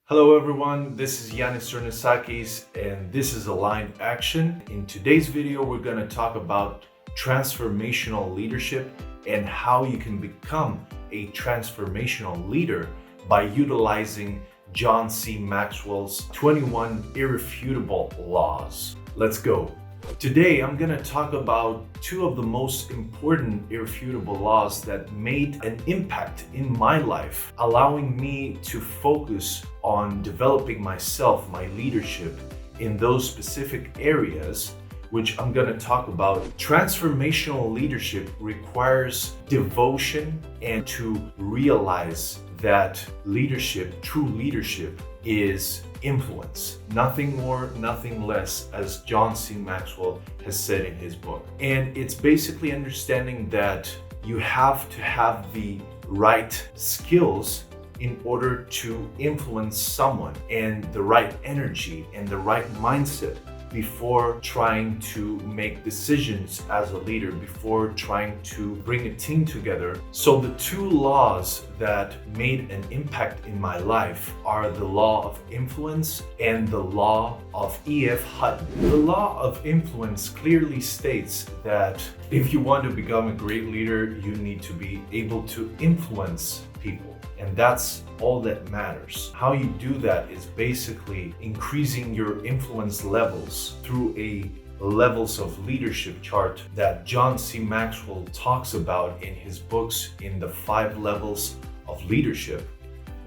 Hello everyone, this is Yanis Cernisakis and this is Aligned Action. In today's video, we're going to talk about transformational leadership and how you can become a transformational leader by utilizing John C. Maxwell's 21 Irrefutable Laws. Let's go. Today, I'm going to talk about two of the most important irrefutable laws that made an impact in my life, allowing me to focus on developing myself, my leadership in those specific areas, which I'm going to talk about. Transformational leadership requires devotion and to realize that leadership, true leadership, is influence. Nothing more, nothing less, as John C. Maxwell has said in his book. And it's basically understanding that you have to have the right skills in order to influence someone, and the right energy and the right mindset before trying to make decisions as a leader, before trying to bring a team together. So the two laws that made an impact in my life are the law of influence and the law of E.F. Hutton. The law of influence clearly states that if you want to become a great leader, you need to be able to influence people. And that's all that matters. How you do that is basically increasing your influence levels through a levels of leadership chart that John C. Maxwell talks about in his books in the 5 levels of leadership,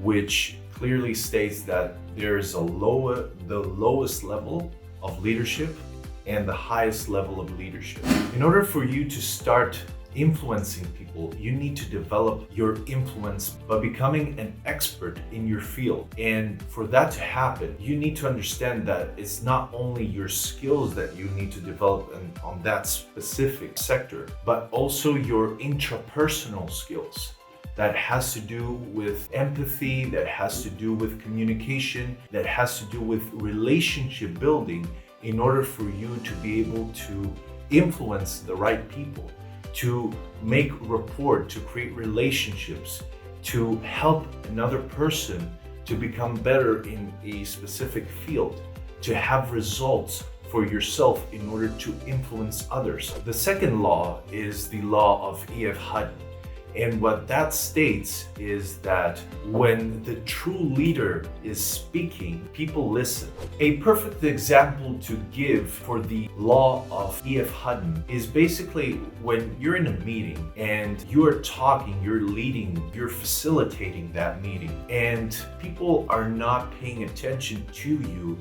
which clearly states that there is the lowest level of leadership and the highest level of leadership. In order for you to start influencing people, you need to develop your influence by becoming an expert in your field. And for that to happen, you need to understand that it's not only your skills that you need to develop on that specific sector, but also your intrapersonal skills. That has to do with empathy, that has to do with communication, that has to do with relationship building in order for you to be able to influence the right people, to make rapport, to create relationships, to help another person to become better in a specific field, to have results for yourself in order to influence others. The second law is the law of E.F. Hutton. And what that states is that when the true leader is speaking, people listen. A perfect example to give for the law of E.F. Hutton is basically when you're in a meeting and you're talking, you're leading, you're facilitating that meeting, and people are not paying attention to you,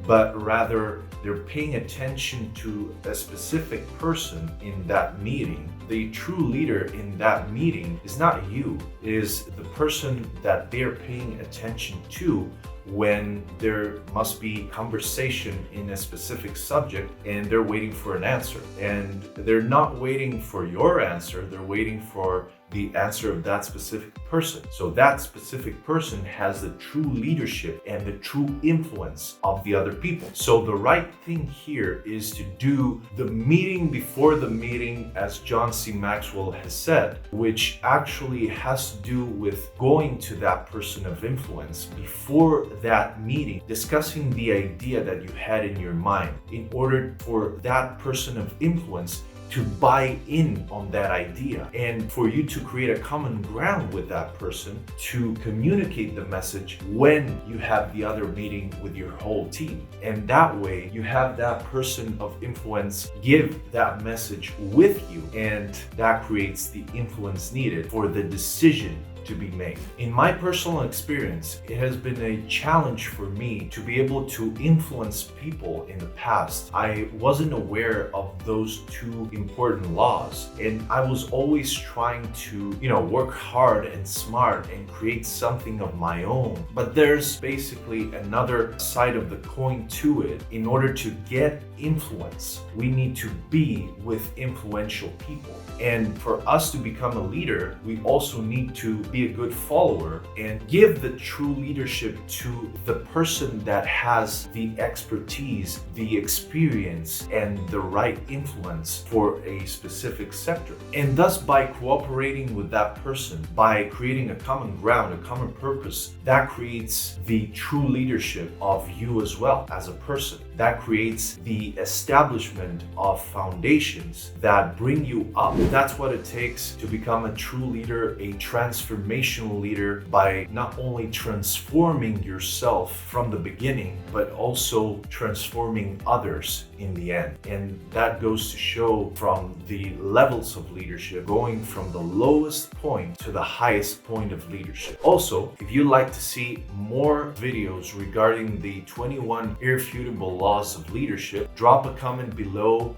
but rather they're paying attention to a specific person in that meeting. The true leader in that meeting is not you, it is the person that they're paying attention to when there must be conversation in a specific subject and they're waiting for an answer. And they're not waiting for your answer, they're waiting for the answer of that specific person. So that specific person has the true leadership and the true influence of the other people. So the right thing here is to do the meeting before the meeting, as John C. Maxwell has said, which actually has to do with going to that person of influence before that meeting, discussing the idea that you had in your mind in order for that person of influence to buy in on that idea, and for you to create a common ground with that person to communicate the message when you have the other meeting with your whole team. And that way you have that person of influence give that message with you, and that creates the influence needed for the decision to be made. In my personal experience, it has been a challenge for me to be able to influence people in the past. I wasn't aware of those two important laws, and I was always trying to, work hard and smart and create something of my own. But there's basically another side of the coin to it. In order to get influence, we need to be with influential people. And for us to become a leader, we also need to be be a good follower and give the true leadership to the person that has the expertise, the experience, and the right influence for a specific sector. And thus, by cooperating with that person, by creating a common ground, a common purpose, that creates the true leadership of you as well as a person. That creates the establishment of foundations that bring you up. That's what it takes to become a true leader, a transformational leader, by not only transforming yourself from the beginning, but also transforming others in the end. And that goes to show from the levels of leadership, going from the lowest point to the highest point of leadership. Also, if you'd like to see more videos regarding the 21 irrefutable laws of leadership, drop a comment below,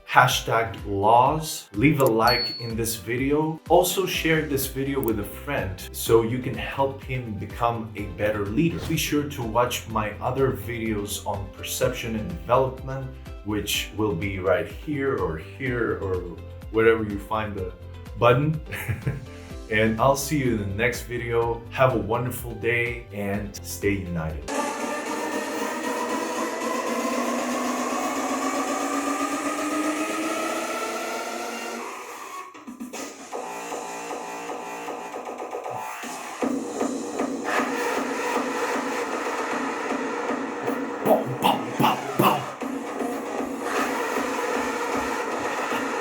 #laws, leave a like in this video. Also share this video with a friend so you can help him become a better leader. Be sure to watch my other videos on perception and development, which will be right here or wherever you find the button. And I'll see you in the next video. Have a wonderful day and stay united. Boom, boom.